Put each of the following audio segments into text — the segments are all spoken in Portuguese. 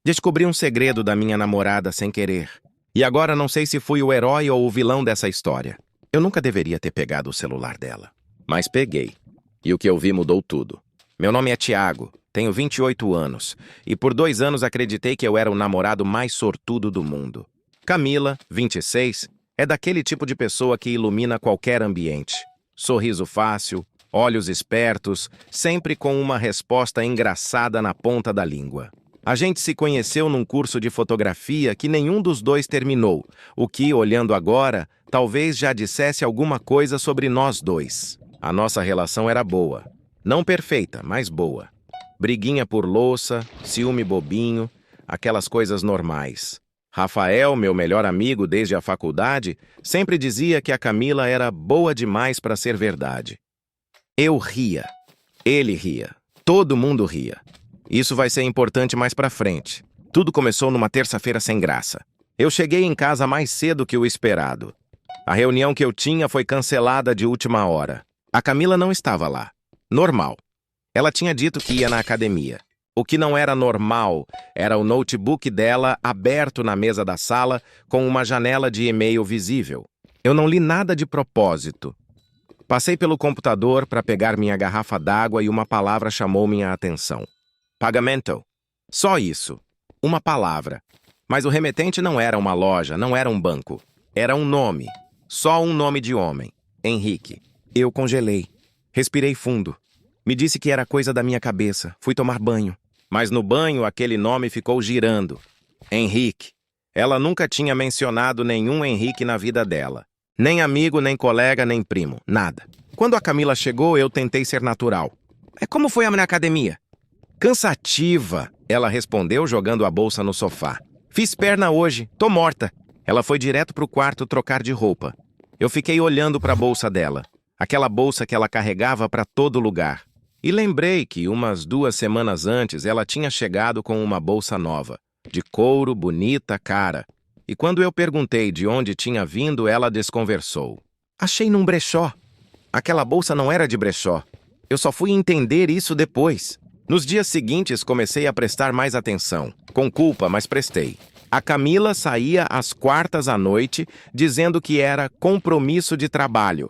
Descobri um segredo da minha namorada sem querer. E agora não sei se fui o herói ou o vilão dessa história. Eu nunca deveria ter pegado o celular dela. Mas peguei. E o que eu vi mudou tudo. Meu nome é Tiago, tenho 28 anos. E por 2 anos acreditei que eu era o namorado mais sortudo do mundo. Camila, 26, é daquele tipo de pessoa que ilumina qualquer ambiente. Sorriso fácil, olhos espertos, sempre com uma resposta engraçada na ponta da língua. A gente se conheceu num curso de fotografia que nenhum dos dois terminou, o que, olhando agora, talvez já dissesse alguma coisa sobre nós dois. A nossa relação era boa. Não perfeita, mas boa. Briguinha por louça, ciúme bobinho, aquelas coisas normais. Rafael, meu melhor amigo desde a faculdade, sempre dizia que a Camila era boa demais para ser verdade. Eu ria. Ele ria. Todo mundo ria. Isso vai ser importante mais pra frente. Tudo começou numa terça-feira sem graça. Eu cheguei em casa mais cedo que o esperado. A reunião que eu tinha foi cancelada de última hora. A Camila não estava lá. Normal. Ela tinha dito que ia na academia. O que não era normal era o notebook dela aberto na mesa da sala com uma janela de e-mail visível. Eu não li nada de propósito. Passei pelo computador para pegar minha garrafa d'água e uma palavra chamou minha atenção. Pagamento. Só isso. Uma palavra. Mas o remetente não era uma loja, não era um banco. Era um nome. Só um nome de homem. Henrique. Eu congelei. Respirei fundo. Me disse que era coisa da minha cabeça. Fui tomar banho. Mas no banho aquele nome ficou girando. Henrique. Ela nunca tinha mencionado nenhum Henrique na vida dela. Nem amigo, nem colega, nem primo. Nada. Quando a Camila chegou, eu tentei ser natural. Como foi a minha academia? Cansativa, ela respondeu jogando a bolsa no sofá. Fiz perna hoje, tô morta. Ela foi direto pro quarto trocar de roupa. Eu fiquei olhando para a bolsa dela, aquela bolsa que ela carregava para todo lugar. E lembrei que umas 2 semanas antes ela tinha chegado com uma bolsa nova, de couro, bonita, cara. E quando eu perguntei de onde tinha vindo, ela desconversou. Achei num brechó. Aquela bolsa não era de brechó. Eu só fui entender isso depois. Nos dias seguintes, comecei a prestar mais atenção. Com culpa, mas prestei. A Camila saía às quartas à noite, dizendo que era compromisso de trabalho.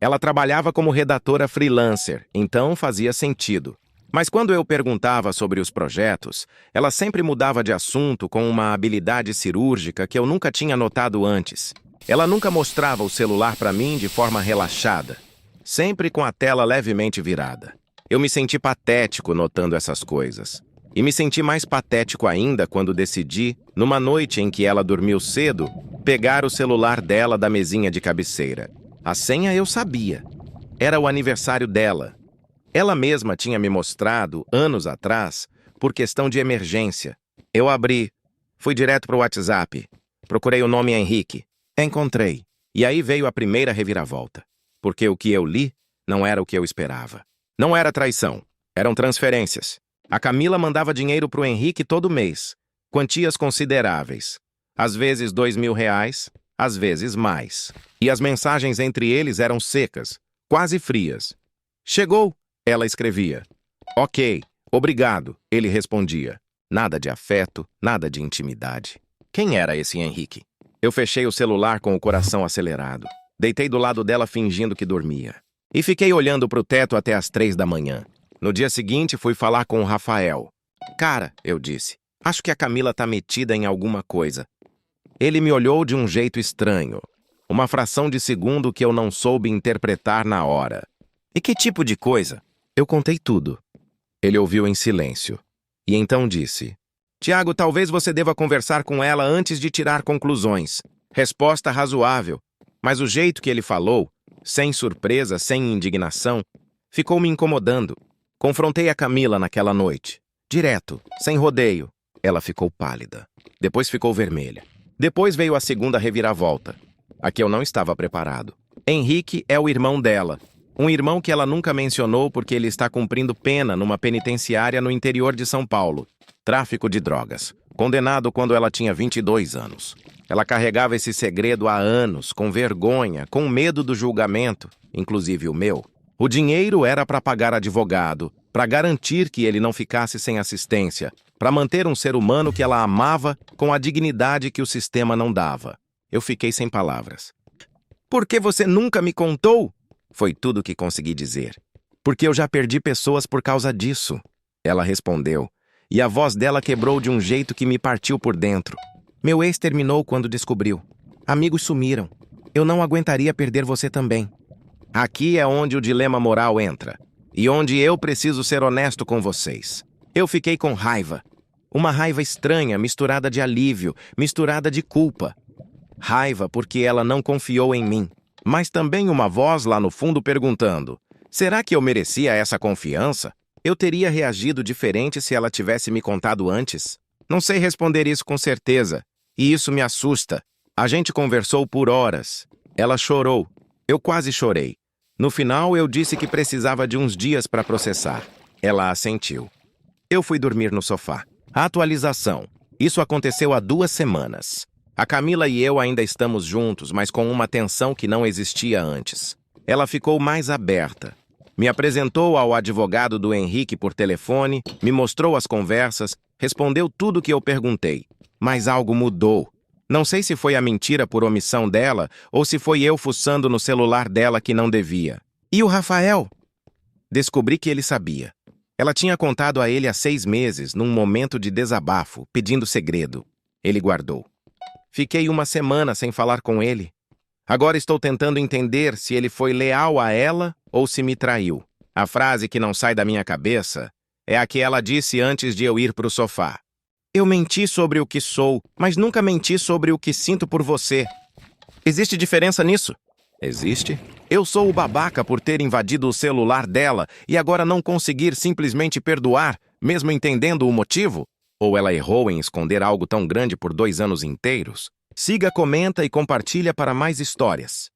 Ela trabalhava como redatora freelancer, então fazia sentido. Mas quando eu perguntava sobre os projetos, ela sempre mudava de assunto com uma habilidade cirúrgica que eu nunca tinha notado antes. Ela nunca mostrava o celular para mim de forma relaxada, sempre com a tela levemente virada. Eu me senti patético notando essas coisas. E me senti mais patético ainda quando decidi, numa noite em que ela dormiu cedo, pegar o celular dela da mesinha de cabeceira. A senha eu sabia. Era o aniversário dela. Ela mesma tinha me mostrado, anos atrás, por questão de emergência. Eu abri, fui direto para o WhatsApp. Procurei o nome Henrique. Encontrei. E aí veio a primeira reviravolta. Porque o que eu li não era o que eu esperava. Não era traição, eram transferências. A Camila mandava dinheiro para o Henrique todo mês, quantias consideráveis. Às vezes R$ 2.000, às vezes mais. E as mensagens entre eles eram secas, quase frias. Chegou, ela escrevia. Ok, obrigado, ele respondia. Nada de afeto, nada de intimidade. Quem era esse Henrique? Eu fechei o celular com o coração acelerado. Deitei do lado dela fingindo que dormia. E fiquei olhando para o teto até às 3 da manhã. No dia seguinte, fui falar com o Rafael. Cara, eu disse, acho que a Camila tá metida em alguma coisa. Ele me olhou de um jeito estranho. Uma fração de segundo que eu não soube interpretar na hora. E que tipo de coisa? Eu contei tudo. Ele ouviu em silêncio. E então disse, Tiago, talvez você deva conversar com ela antes de tirar conclusões. Resposta razoável. Mas o jeito que ele falou, sem surpresa, sem indignação, ficou me incomodando. Confrontei a Camila naquela noite. Direto, sem rodeio. Ela ficou pálida. Depois ficou vermelha. Depois veio a segunda reviravolta. A que eu não estava preparado. Henrique é o irmão dela. Um irmão que ela nunca mencionou porque ele está cumprindo pena numa penitenciária no interior de São Paulo. Tráfico de drogas. Condenado quando ela tinha 22 anos. Ela carregava esse segredo há anos, com vergonha, com medo do julgamento, inclusive o meu. O dinheiro era para pagar advogado, para garantir que ele não ficasse sem assistência, para manter um ser humano que ela amava com a dignidade que o sistema não dava. Eu fiquei sem palavras. Por que você nunca me contou? Foi tudo que consegui dizer. Porque eu já perdi pessoas por causa disso. Ela respondeu, e a voz dela quebrou de um jeito que me partiu por dentro. Meu ex terminou quando descobriu. Amigos sumiram. Eu não aguentaria perder você também. Aqui é onde o dilema moral entra. E onde eu preciso ser honesto com vocês. Eu fiquei com raiva. Uma raiva estranha, misturada de alívio, misturada de culpa. Raiva porque ela não confiou em mim. Mas também uma voz lá no fundo perguntando: será que eu merecia essa confiança? Eu teria reagido diferente se ela tivesse me contado antes? Não sei responder isso com certeza. E isso me assusta. A gente conversou por horas. Ela chorou. Eu quase chorei. No final, eu disse que precisava de uns dias para processar. Ela assentiu. Eu fui dormir no sofá. Atualização. Isso aconteceu há 2 semanas. A Camila e eu ainda estamos juntos, mas com uma tensão que não existia antes. Ela ficou mais aberta. Me apresentou ao advogado do Henrique por telefone, me mostrou as conversas, respondeu tudo o que eu perguntei. Mas algo mudou. Não sei se foi a mentira por omissão dela ou se foi eu fuçando no celular dela que não devia. E o Rafael? Descobri que ele sabia. Ela tinha contado a ele há 6 meses, num momento de desabafo, pedindo segredo. Ele guardou. Fiquei 1 semana sem falar com ele. Agora estou tentando entender se ele foi leal a ela ou se me traiu. A frase que não sai da minha cabeça é a que ela disse antes de eu ir para o sofá. Eu menti sobre o que sou, mas nunca menti sobre o que sinto por você. Existe diferença nisso? Existe. Eu sou o babaca por ter invadido o celular dela e agora não conseguir simplesmente perdoar, mesmo entendendo o motivo? Ou ela errou em esconder algo tão grande por 2 anos inteiros? Siga, comenta e compartilha para mais histórias.